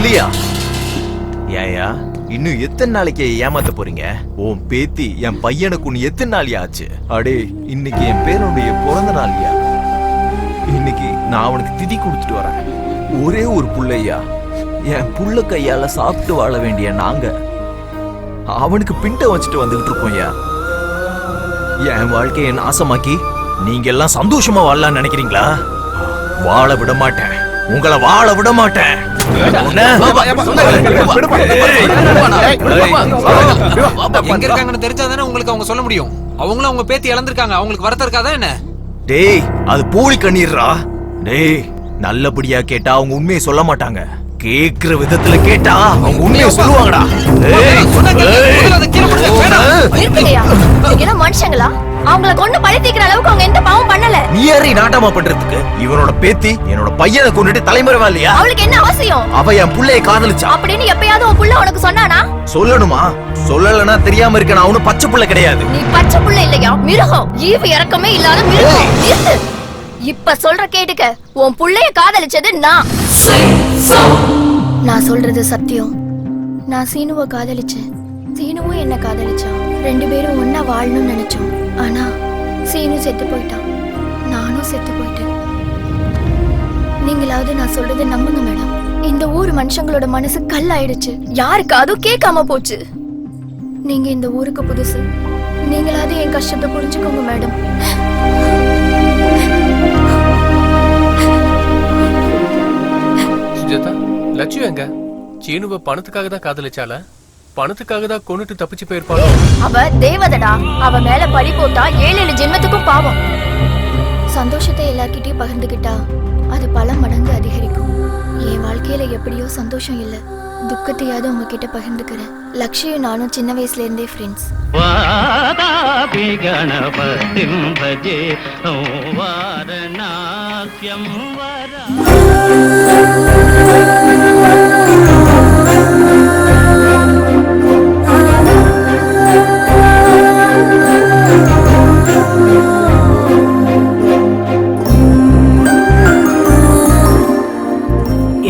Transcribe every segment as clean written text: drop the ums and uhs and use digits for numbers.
சொல்லியா? ஏயா இன்னும் எத்தனை நாளைக்கு ஏமாத்த போறீங்க? உன் பேத்தி என் பையனுக்கு உன் எத்தனை நாள் ஆச்சு? அடே இன்னைக்கு என் பேரனுடைய பிறந்த நாள்யா. இன்னைக்கு நான் அவனுக்கு திதி கொடுத்துட்டு வரேன். ஒரே ஒரு புள்ளையா, என் புள்ள கையால சாப்பிட்டு வாழ வேண்டிய நாங்க அவனுக்கு பிண்ட வச்சுட்டு வந்துகிட்டு இருக்கோம்யா. என் வாழ்க்கையை நாசமாக்கி நீங்க எல்லாம் சந்தோஷமா வாழலாம்னு நினைக்கிறீங்களா? வாழ விட மாட்டேன், உங்களை வாழ விட மாட்டேன். எங்க இருக்காங்கன்னு தெரிஞ்சாதானே உங்களுக்கு அவங்க சொல்ல முடியும். அவங்களும் அவங்க பேத்தி இழந்திருக்காங்க, அவங்களுக்கு வரத்த இருக்காதா என்ன? டேய் அது போலி கண்ணீர்ரா. டேய் நல்லபடியா கேட்டா அவங்க உண்மையை சொல்ல மாட்டாங்க. கேக்குற விதத்துல கேட்டா அவங்க உண்மையை சொல்லுவாங்கடா. மனுஷங்களா? அவங்கள கொண்டு பழி தீக்கிற அளவுக்கு அவங்க எந்த பாவம் பண்ணல. நீ யாரை நாட்டமா பண்றதுக்கு? இவனோட பேத்தி என்னோட பையனை கொண்டுட்டு தலைமறைவா இல்லையா? அவளுக்கு என்ன அவசியம்? அவ என் புள்ளைய காதலிச்சா அப்படின்னு எப்பயாவது உன் புள்ள உனக்கு சொன்னானா? சொல்லணுமா? சொல்லலனா தெரியாம இருக்க. நான் அவனு பச்சை புள்ள கிடையாது. நீ பச்சை புள்ள இல்லையா, மிருகம். ஈவு இறக்கமே இல்லாத மிருகம். இப்ப சொல்ற கேட்டுக்க, உன் புள்ளைய காதலிச்சது நான். நான் சொல்றது சத்தியம். நான் சீனுவை காதலிச்சேன், சீனுவும் என்ன காதலிச்சான். 2 பேரும் ஒன்னா வாழணும்னு நினைச்சோம். ஆனா சீனு செத்து போயிட்டான், நானும் செத்து போயிட்டேன். நீங்களாவது நான் சொல்றதை நம்புங்க மேடம். இந்த ஊர் மனுஷங்களோட மனசு கல்லாயிடுச்சு. யாருக்கு அதுவும் கேட்காம போச்சு. நீங்க இந்த ஊருக்கு புதுசு, நீங்களாவது என் கஷ்டத்தை புரிஞ்சுக்கோங்க மேடம். சுஜாதா, லட்சுமி எங்க? சீனுவை பணத்துக்காக தான் காதலிச்சால? பணத்துக்காக தான் கொண்டுட்டு தப்பிச்சு போயிருப்பாளோ? அவ தேவதடா. அவ மேல பழி போட்டா 7 ஜென்மத்துக்கும் பாவம். சந்தோஷத்தை எல்லார்கிட்டயும் பகிர்ந்துகிட்டா அது பல மடங்கு அதிகரிக்கும். என் வாழ்க்கையில எப்படியோ சந்தோஷம் இல்ல, துக்கத்தையாவது உங்ககிட்ட பகிர்ந்துக்கிறேன். லக்ஷ்மியும் நானும் சின்ன வயசுல இருந்தே ஃப்ரெண்ட்ஸ்.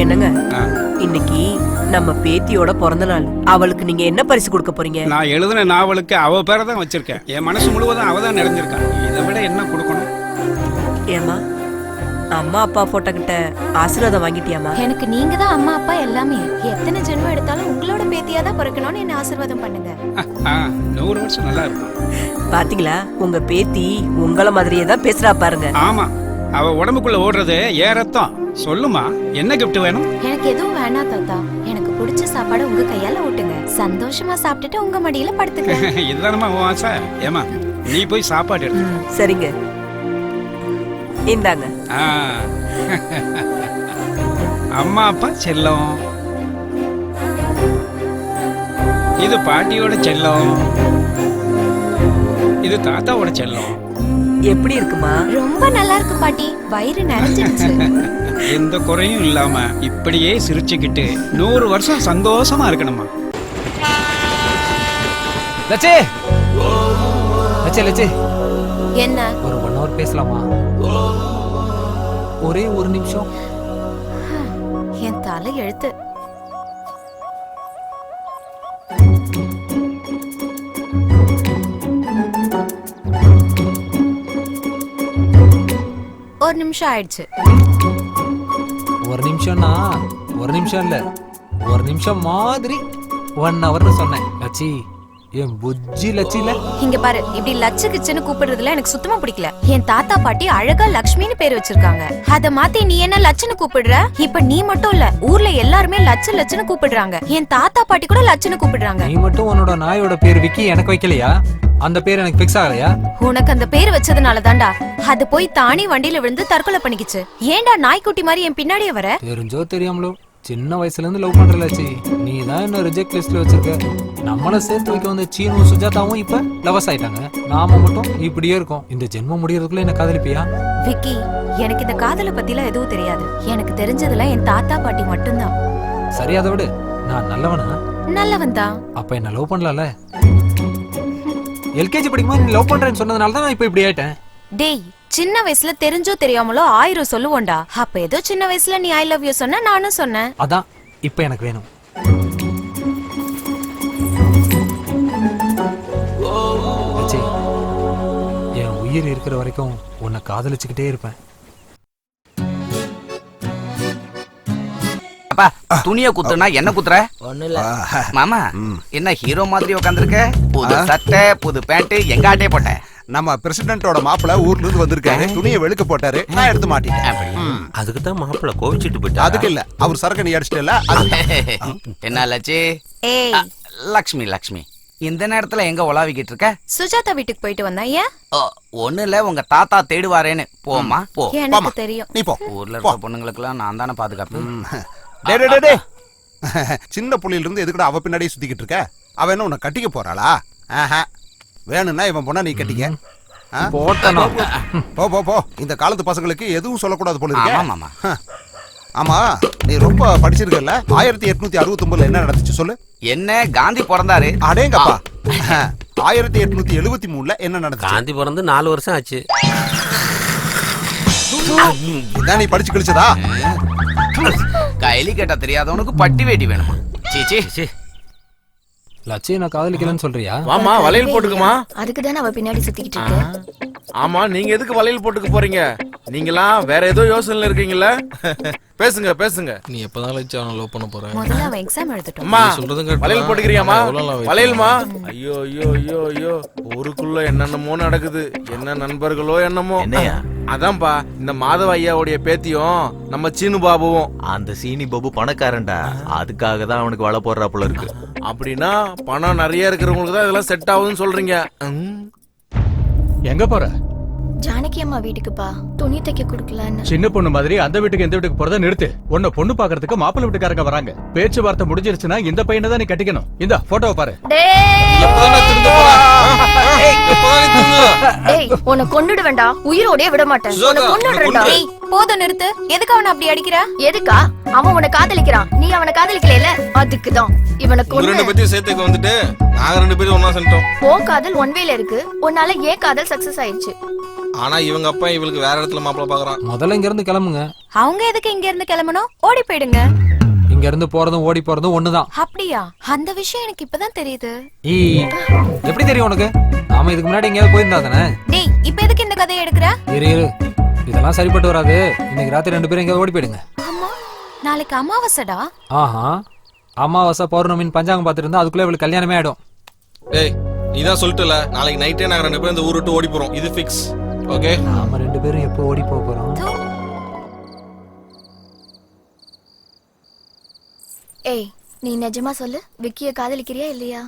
என்னங்க, இன்னைக்கு நம்ம பேத்தியோட பிறந்த நாள். அவளுக்கு நீங்க என்ன பரிசு கொடுக்க போறீங்க? நான் எழுதின நாவலுக்கு அவ பேரை தான் வச்சிருக்கேன். என் மனசு முழுவதும் அவ தான் நிறைஞ்சிருக்கா. இதை விட என்ன கொடுக்கணும்? ஏமா, அம்மா அப்பா போட்டோ கிட்ட ஆசீர்வாதம் வாங்கிட்டியாமா? எனக்கு நீங்க தான் அம்மா அப்பா எல்லாமே. எத்தனை ஜென்மம் எடுத்தாலும் உங்களோட பேத்தியா தான் பிறக்கணும்னு என்ன ஆசீர்வாதம் பண்ணுங்க. 100 வருஷம் நல்லா இருக்கும். பாத்தீங்களா, உங்க பேத்தி உங்கள மாதிரியே தான் பேசுறா பாருங்க. ஆமா, அவ உடம்புக்குள்ள ஓடுறது ஏ ரத்தம். சொல்லுமா, என்ன கிஃப்ட் வேணும்? எனக்கு எதுவும் வேணாம் தாத்தா. எனக்கு பிடிச்ச சாப்பாடு உங்க கையால ஊட்டுங்க. சந்தோஷமா சாப்பிட்டுட்டு உங்க மடியில படுத்துக்க. இதுதானமா உன் ஆசை? ஏமா, நீ போய் சாப்பாடு எடு. சரிங்க, இந்தாங்க. அம்மா அப்பா செல்லம், இது பாட்டியோட செல்லம், இது தாத்தாவோட செல்லம். எப்படி இருக்குமா? ரொம்ப நல்லா இருக்கு பாட்டி, வயிறு நிறைஞ்சிருச்சு. எந்த குறையும் இல்லாம இப்படியே சிரிச்சுக்கிட்டு 100 வருஷம் சந்தோஷமா இருக்கணுமா? லட்சே, லட்சே, லட்சே, என்ன ஒரு 1 hour பேசலாமா? ஒரே ஒரு நிமிஷம். என் தலை எழுத்து. ஒரு நிமிஷம் ஆயிடுச்சு. ஒரு நிமிஷம்னா 1 நிமிஷம் இல்ல, 1 நிமிஷம் மாதிரி 1 hourனு சொன்னேன். லட்சி, என் புஜ்ஜி லட்சில. இங்க பாரு, இப்படி லட்சு கிச்சன்னு கூப்பிடுறதுல எனக்கு சுத்தமா பிடிக்கல. என் தாத்தா பாட்டி அழகா லக்ஷ்மின்னு பேர் வச்சிருக்காங்க. அத மாத்தி நீ என்ன லட்சுன்னு கூப்பிடுற? இப்ப நீ மட்டும் இல்ல, ஊர்ல எல்லாருமே லட்சு லட்சுன்னு கூப்பிடுறாங்க. என் தாத்தா பாட்டி கூட லட்சுன்னு கூப்பிடுறாங்க. நீ மட்டும் உன்னோட நாயோட பேர் விக்கி எனக்கு வைக்கலையா? அந்த பேர் எனக்கு பிக்ஸ் ஆகலையா? உனக்கு அந்த பேர் வச்சதுனால தான்டா அது போய் தானி வண்டியில விழுந்து தற்கொலை பண்ணிக்கிச்சு. ஏன்டா நாய்க்குட்டி மாதிரி என் பின்னாடியே வர? தெரிஞ்சோ தெரியாமலோ சின்ன வயசுல இருந்து லவ் பண்றலாச்சு. நீ தான் என்ன ரிஜெக்ட் லிஸ்ட்ல வச்சிருக்க. நம்மள சேர்த்து வைக்க வந்த சீனும் சுஜாதாவும் இப்ப லவர்ஸ் ஆயிட்டாங்க. நாம மட்டும் இப்படியே இருக்கோம். இந்த ஜென்மம் முடியறதுக்குள்ள என்ன காதலிப்பியா? விக்கி, எனக்கு இந்த காதலை பத்திலாம் எதுவும் தெரியாது. எனக்கு தெரிஞ்சதுல என் தாத்தா பாட்டி மட்டும்தான். சரி, அதை விடு. நான் நல்லவனா? நல்லவன் தான். அப்ப என்ன லவ் பண்ணலாம்ல? எல்கேஜி படிக்கும்போது நீ லவ் பண்றேன்னு சொன்னதுனால தான் நான் இப்ப இப்படி ஆயிட்டேன். டேய், சின்ன வயசுல தெரிஞ்சோ தெரியாமலோ 1000 சொல்லுவோம்டா. அப்ப ஏதோ சின்ன வயசுல நீ ஐ லவ் யூ சொன்ன, நானும் சொன்னேன். அதான் இப்போ எனக்கு வேணும். லட்சு, என் உயிர் இருக்கிற வரைக்கும் உன்னை காதலிச்சுக்கிட்டே இருப்பேன். அப்பா துணிய குத்துனா என்ன குத்துற? ஒண்ணு இல்ல மாமா என்ன ஹீரோ மாதிரி உட்காந்துருக்க? புது சட்டை புது பேண்ட் எங்க ஆட்டே போட்ட? நம்ம பிரசிடென்ட்டோட மாப்பிள்ள ஊர்ல இருந்து வந்திருக்காரு. துணியை வெளுக்க போட்டாரு, நான் எடுத்து மாட்டிட்டேன். அதுக்கு தான் மாப்பிள்ள கோவிச்சிட்டு போயிட்டா. அதுக்கு இல்ல, அவர் சரக்கு நீ அடிச்சிட்டல. என்ன லட்சு? ஏய் லக்ஷ்மி லக்ஷ்மி இந்த நேரத்துல எங்க உலாவிக்கிட்டு இருக்க? சுஜாதா வீட்டுக்கு போயிட்டு வந்தா ஏன்? ஒண்ணு இல்ல, உங்க தாத்தா தேடுவாரேன்னு. போமா போ. எனக்கு தெரியும். நீ போ. ஊர்ல இருக்க பொண்ணுங்களுக்குலாம் நான் தானே பாதுகாப்பு. டேய் டேய் டேய். சின்ன புள்ளியில இருந்து எதுக்குடா அவ பின்னாடியே சுத்திக்கிட்டு இருக்க? அவ என்ன உன்னை கட்டிக்க போறாளா? வேணும்னா இவன் பொண்ணா நீ கட்டிக்க. போட்டனா போ போ போ. இந்த காலத்து பசங்களுக்கு எதுவும் சொல்லக்கூடாது போல ஆமா இருக்கே. மாமா. ஆமா, நீ ரொம்ப படிச்சிருக்கல. 1869 என்ன நடந்துச்சு சொல்லு. என்ன காந்தி பிறந்தாரு? அடேங்கப்பா. 1873 என்ன நடந்துச்சு? காந்தி பிறந்து 4 வருஷம் ஆச்சு. இதான் நீ படிச்சு கழிச்சதா? கைலி கேட்டா தெரியாதவனுக்கு பட்டி வேட்டி வேணுமா? சீச்சி. லட்சு, நான் காதலிக்கலன்னு சொல்றியா? வாமா வளையல் போட்டுக்குமா. அதுக்கு தானே அவ பின்னாடி சுத்திக்கிட்டு இருக்கு. ஆமா, நீங்க எதுக்கு வளையல் போட்டுக்க போறீங்க? நீங்களாம் வேற ஏதோ யோசனைல இருக்கீங்கல்ல. பேசுங்க பேசுங்க. நீ எப்பதான் லட்சம் அவனை லவ் பண்ண போற? முதல்ல அவன் எக்ஸாம் எழுதட்டும். அம்மா சொல்றதும் கேட்டு வளையல் போட்டுக்கிறியாமா? எவ்வளவு wait வளையல்மா. ஐயோ ஐயோ ஐயோ ஐயோ, ஊருக்குள்ள என்னென்னமோ நடக்குது. என்ன நண்பர்களோ என்னமோ. என்னையா? அதான்பா, இந்த மாதவ ஐயாவுடைய பேத்தியும் நம்ம சீனு பாபுவும். அந்த சீனி பாபு பணக்காரன்டா, அதுக்காக தான் அவனுக்கு வலை போடுறா போல இருக்கு. அப்படின்னா பணம் நிறைய இருக்கிறவங்களுக்கு தான் இதெல்லாம் செட் ஆகுதுன்னு சொல்றீங்க. எங்க போற? ஜானகி அம்மா வீட்டுக்குப்பா, துணி தைக்க கொடுக்கலான்னு. சின்ன பொண்ணு மாதிரி அந்த வீட்டுக்கு இந்த வீட்டுக்கு போறத நிறுத்து. உன்னை பொண்ணு பாக்குறதுக்கு மாப்பிள்ளை வீட்டுக்காரங்க வராங்க. பேச்சுவார்த்தை முடிஞ்சிருச்சுன்னா இந்த பையனை தான் நீ கட்டிக்கணும். இந்த போட்டோவை பாரு. டேய், உன்னை கொன்னுட வேண்டாம், உயிரோடே விட மாட்டேன். உன்னை கொன்னுடுறேன்டா. ஏய் போதும் நிறுத்து. எதுக்கு அவனை அப்படி அடிக்கிற? எதுக்கா? அவன் உன்னை காதலிக்கிறான், நீ அவனை காதலிக்கல. அதுக்குதான் இவனை கொன்னு. பத்தி சேர்த்துக்கு வந்துட்டு நாங்க 2 பேரும் ஒன்னா சென்றோம். உன் காதல் ஒன் வேல இருக்கு, உன்னால ஏன் காதல் சக்சஸ் ஆயிடுச்சு. ஆனா இவங்க அப்பா இவளுக்கு வேற இடத்துல மாப்பிள்ள பாக்குறான். முதல்ல இங்க இருந்து கிளம்புங்க. அவங்க எதுக்கு இங்க இருந்து கிளம்பணும்? ஓடி போயிடுங்க. இங்க இருந்து போறதும் ஓடி போறதும் ஒண்ணுதான். அப்படியா? அந்த விஷயம் எனக்கு இப்பதான் தெரியுது. எப்படி தெரியும் உனக்கு? நாம இதுக்கு முன்னாடி எங்கேயாவது போயிருந்தா தானே? டேய், இப்ப எதுக்கு இந்த கதையை எடுக்கிற? இரு, இதெல்லாம் சரிப்பட்டு வராது. இன்னைக்கு ராத்திரி 2 பேரும் எங்கேயாவது ஓடி போயிடுங்க. ஆமா, நாளைக்கு அமாவாசைடா. ஆஹா, அமாவாசை பௌர்ணமின்னு பஞ்சாங்கம் பார்த்துட்டு இருந்தா அதுக்குள்ள இவளுக்கு கல்யாணமே ஆயிடும். ஏய் நீதான் சொல்லிட்டல, நாளைக்கு நைட்டே நாங்க 2 பேரும் இந்த ஊரு விட்டு ஓடி போறோம். இது ஃபிக்ஸ். ஓகே, நாம 2 பேரும் எப்போ ஓடி போக போறோம்? ஏய், நீ நிஜமா சொல்லு, விக்கிய காதலிக்கிறியா இல்லையா?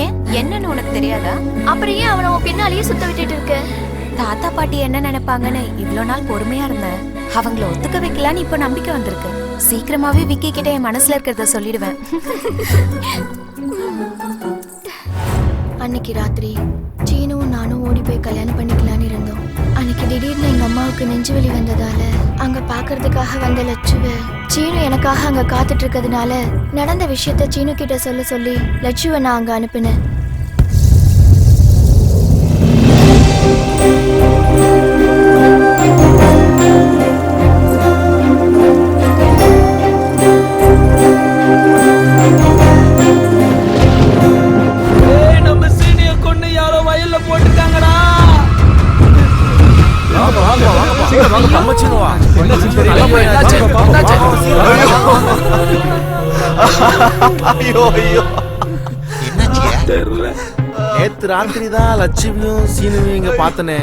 ஏன், என்னன்னு உனக்கு தெரியாதா? அப்புறம் ஏன் அவனை உன் பின்னாலேயே சுத்த விட்டுட்டு இருக்க? தாத்தா பாட்டி என்ன நினைப்பாங்கன்னு இவ்வளவு நாள் பொறுமையா இருந்தேன். அவங்கள ஒத்துக்க வைக்கலான்னு இப்ப நம்பிக்கை வந்திருக்கு. சீக்கிரமாவே விக்கி கிட்ட என் மனசுல இருக்கிறத சொல்லிடுவேன். அன்னைக்கு ராத்திரி சீனுவும் நானும் ஓடி போய் கல்யாணம் பண்ணிக்கலான்னு இருந்தோம். அன்னைக்கு திடீர்னு எங்க அம்மாவுக்கு நெஞ்சு வலி வந்ததால அங்க பாக்குறதுக்காக வந்த லட்சுவ சீனு எனக்காக அங்க காத்துட்டு இருக்கிறதுனால நடந்த விஷயத்த சீனு கிட்ட சொல்ல சொல்லி லட்சுவை நான் அங்க அனுப்பினேன். நம்ம சீனிய கொண்டு யாரோ வயல்ல போட்டுட்டாங்கடா. நேத்து ராத்திரி தான் லட்சுமியும் சீனுவையும் இங்க பார்த்தனே.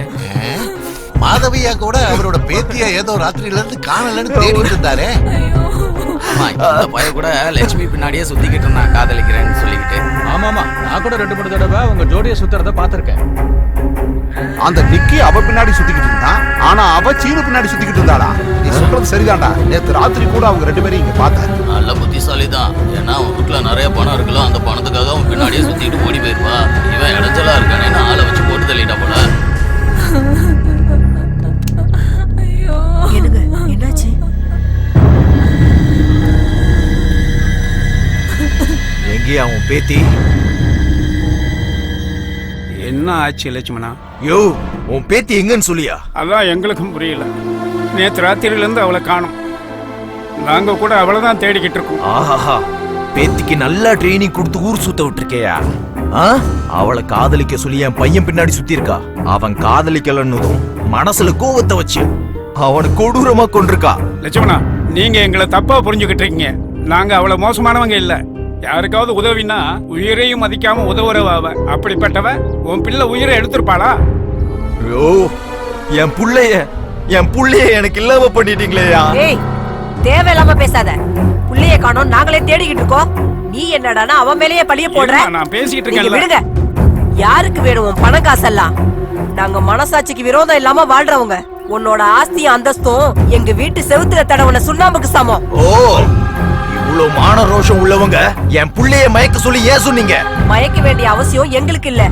மாதவியா கூட அவரோட பேத்தியா ஏதோ ராத்திரியில இருந்து காணலன்னு தேடிட்டு இருந்தாரே. இந்த பைய கூட லட்சுமி பின்னாடியே சுத்திக்கிட்டு இருந்தான் காதலிக்கிறேன்னு சொல்லிக்கிட்டு. ஆமாமா, நான் கூட 2-3 தடவை உங்க ஜோடியை சுத்துறத பாத்திருக்கேன். அந்த விக்கி அவ பின்னாடி சுத்திக்கிட்டு இருந்தான், ஆனா அவ சீனு பின்னாடி சுத்திக்கிட்டு இருந்தாளா? நீ சொல்றது சரிதான்டா. நேத்து ராத்திரி கூட அவங்க 2 பேரும் இங்க பார்த்தேன். நல்ல புத்திசாலி தான். ஏன்னா அவன் வீட்டுல நிறைய பணம் இருக்குல்ல, அந்த பணத்துக்காக அவன் பின்னாடியே சுத்திட்டு ஓடி போயிருவா. இவன் இடைஞ்சலா இருக்கானேன்னு ஆளை வச்சு போட்டு தள்ளிட்டா போல. என்னாச்சு? எங்கே அவன் பேத்தி? என்ன ஆச்சு லட்சுமணா? யோ, உன் பேத்தி எங்கன்னு சொல்லியா? அதான் எங்களுக்கும் புரியல. நேற்று ராத்திரியில இருந்து அவளை காணும். நாங்க கூட அவ்வளவுதான் தேடிக்கிட்டு இருக்கோம். ஆஹாஹா, பேத்திக்கு நல்லா ட்ரைனிங் கொடுத்து ஊர் சுத்த விட்டுருக்கேயா? அவளை காதலிக்க சொல்லி என் பையன் பின்னாடி சுத்தி இருக்கா. அவன் காதலிக்கலன்னதும் மனசுல கோவத்தை வச்சு அவனை கொடூரமா கொண்டிருக்கா. லட்சுமணா, நீங்க எங்களை தப்பா புரிஞ்சுக்கிட்டு இருக்கீங்க. நாங்க அவ்வளவு மோசமானவங்க இல்ல. யாருக்காவது உதவினா உயிரையும் மதிக்காம உதவுறவ அவ. அப்படிப்பட்டவ உன் பிள்ளை உயிரை எடுத்திருப்பாளா? ஐயோ, என் புள்ளைய எனக்கு இல்லாம பண்ணிட்டீங்களேயா? ஏய், தேவையில்லாம பேசாத. புள்ளைய காணோம் நாங்களே தேடிக்கிட்டு இருக்கோம். நீ என்னடானா அவன் மேலேயே பழிய போடுற. நான் பேசிக்கிட்டு நீங்க இருக்கேன்ல. விடுங்க. யாருக்கு வேணும் உன் பணம் காசெல்லாம்? நாங்க மனசாட்சிக்கு விரோதம் இல்லாம வாழ்றவங்க. உன்னோட ஆஸ்தியும் அந்தஸ்தும் எங்க வீட்டு செவுத்துல தடவன சுண்ணாம்புக்கு சமம். ஓ, இவ்வளவு மான ரோஷம் உள்ளவங்க என் புள்ளைய மயக்க சொல்லி ஏன் சொன்னீங்க? மயக்க வேண்டிய அவசியம் எங்களுக்கு இல்ல.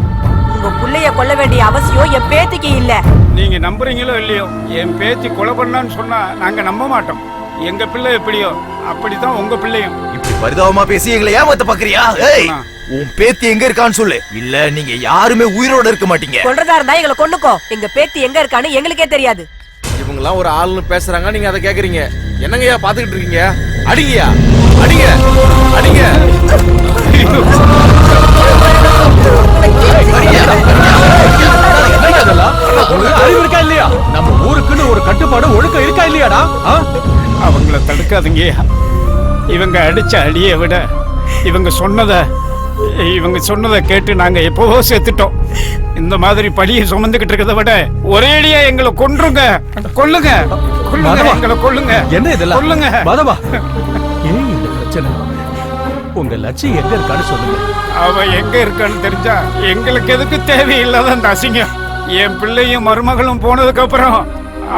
உங்க புள்ளைய கொல்ல வேண்டிய அவசியம் என் பேத்திக்கு இல்ல. நீங்க நம்புறீங்களோ இல்லையோ, என் பேத்தி கொலை பண்ணான்னு சொன்னா நாங்க நம்ப மாட்டோம். எங்க பிள்ளை எப்படியோ அப்படித்தான் உங்க பிள்ளையும். இப்படி பரிதாபமா பேசி எங்களை ஏமாத்த பாக்குறியா? ஏய், உன் பேத்தி எங்க இருக்கான்னு சொல்லு. இல்ல நீங்க யாருமே உயிரோட இருக்க மாட்டீங்க. கொன்றதா இருந்தா எங்களை கொண்டுக்கோ. எங்க பேத்தி எங்க இருக்கான்னு எங்களுக்கே தெரியாது. இவங்கெல்லாம் ஒரு ஆள்னு பேசுறாங்க, நீங்க அதை கேக்குறீங்க. என்னங்கய்யா பாத்துக்கிட்டு இருக்கீங்க? அடிங்கய்யா, அடிங்க, அடிங்க. அறிவு இருக்கா இல்லையா? நம்ம ஊருக்குன்னு ஒரு கட்டுப்பாடு ஒழுக்கம் இருக்கா இல்லையாடா? அவங்கள தடுக்காதீங்கய்யா. இவங்க அடிச்ச அடியை விட இவங்க சொன்னதை கேட்டு நாங்க எப்பவோ செத்துட்டோம். இந்த மாதிரி பழியை சுமந்துகிட்டு இருக்கிறத விட ஒரேடியா எங்களை கொல்லுங்க. எங்களை கொல்லுங்க. என்ன இதெல்லாம்? கொல்லுங்க. மாதவா, ஏன் இந்த பிரச்சனை? உங்க லட்சியம் எங்க இருக்கான்னு சொல்லுங்க. அவ எங்க இருக்கான்னு தெரிஞ்சா எங்களுக்கு எதுக்கு தேவையில்லாத அந்த அசிங்கம். என் பிள்ளையும் மருமகளும் போனதுக்கு அப்புறம்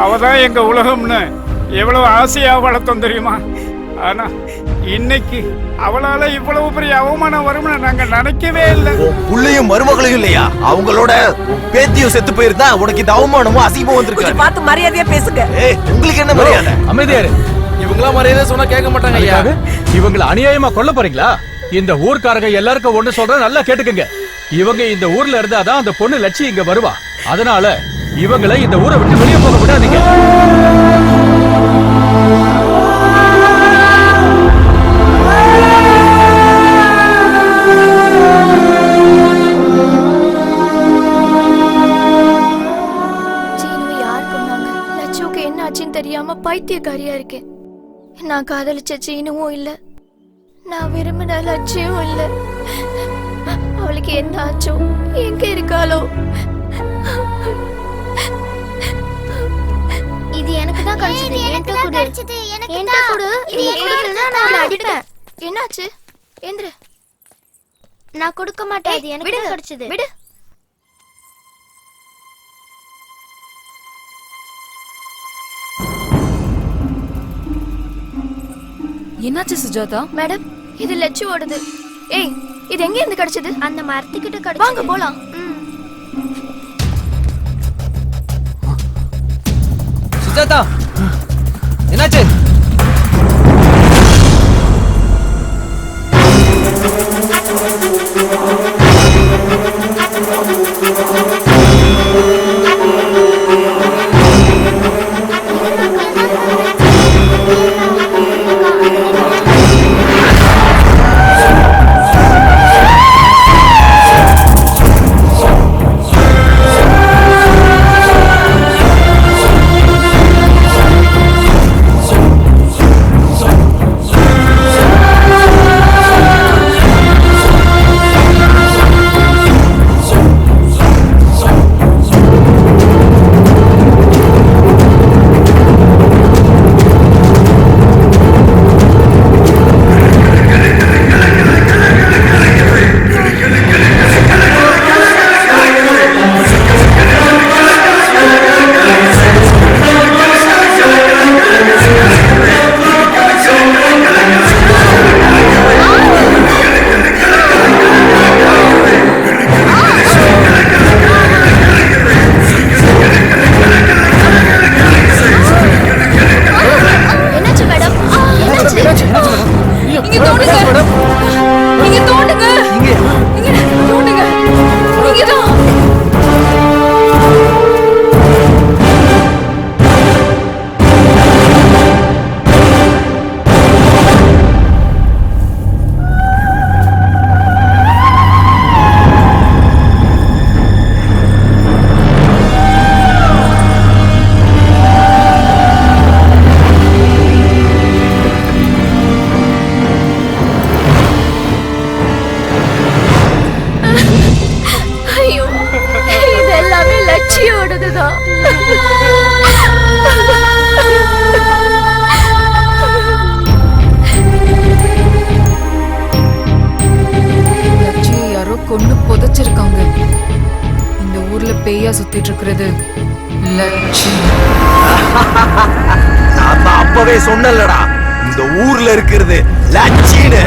அவதான் எங்க உலகம்னு எவ்வளவு ஆசையா வளர்த்தோம் தெரியுமா? ஆனா இன்னைக்கு அவளால இவ்வளவு பெரிய அவமானம் வரும்னு நாங்க நினைக்கவே இல்லை. புள்ளையும் மருமகளையும் இல்லையா? அவங்களோட பேத்தியும் செத்து போயிருந்தா உனக்கு இந்த அவமானமும் அசிங்கமும் வந்திருக்கு. பார்த்து மரியாதையா பேசுங்க. உங்களுக்கு என்ன மரியாதை? அமைதியாரு. இவங்களா மரியாதை சொன்னா கேட்க மாட்டாங்க ஐயா. இவங்களை அநியாயமா கொல்ல போறீங்களா? இந்த ஊர்க்காரங்க எல்லாருக்கும் ஒண்ணு சொல்றேன், நல்லா கேட்டுக்கங்க. இவங்க இந்த ஊர்ல இருந்தாதான் அந்த பொண்ணு லட்சி இங்க வருவா. அதனால இவங்களை இந்த ஊரை விட்டு வெளியே போக விடாதீங்க. தெரியாம பைத்தியக்காரியா இருக்கேன். நான் காதலிச்ச சீனுவும் இல்ல, நான் விரும்பின லட்சியம் இல்ல. அவளுக்கு என்ன ஆச்சோ, எங்க இருக்காளோ? இது எனக்கு தான் கிடைச்சது. எனக்கு தான் கிடைச்சது. எனக்கு தான் கொடு. நீ கொடுக்கலனா நான் அடிப்பேன். என்னாச்சு? எந்திர. நான் கொடுக்க மாட்டேன். இது எனக்கு தான் கிடைச்சது. விடு. என்னாச்சு சுஜாதா? மேடம், இது லட்சு ஓடுது. ஏய், இது எங்க இருந்து கிடைச்சது? அந்த மரத்துக்கிட்ட கிடைச்சது. வாங்க போலாம். சுஜாதா, என்னாச்சு? தாத்தா. லட்சியை யாரோ கொண்டு புதைச்சிருக்காங்க. இந்த ஊர்ல பேயா சுத்திட்டு இருக்கிறது லட்சி. நான் அப்பவே சொன்னலடா, இந்த ஊர்ல இருக்கிறது லட்சின்னு.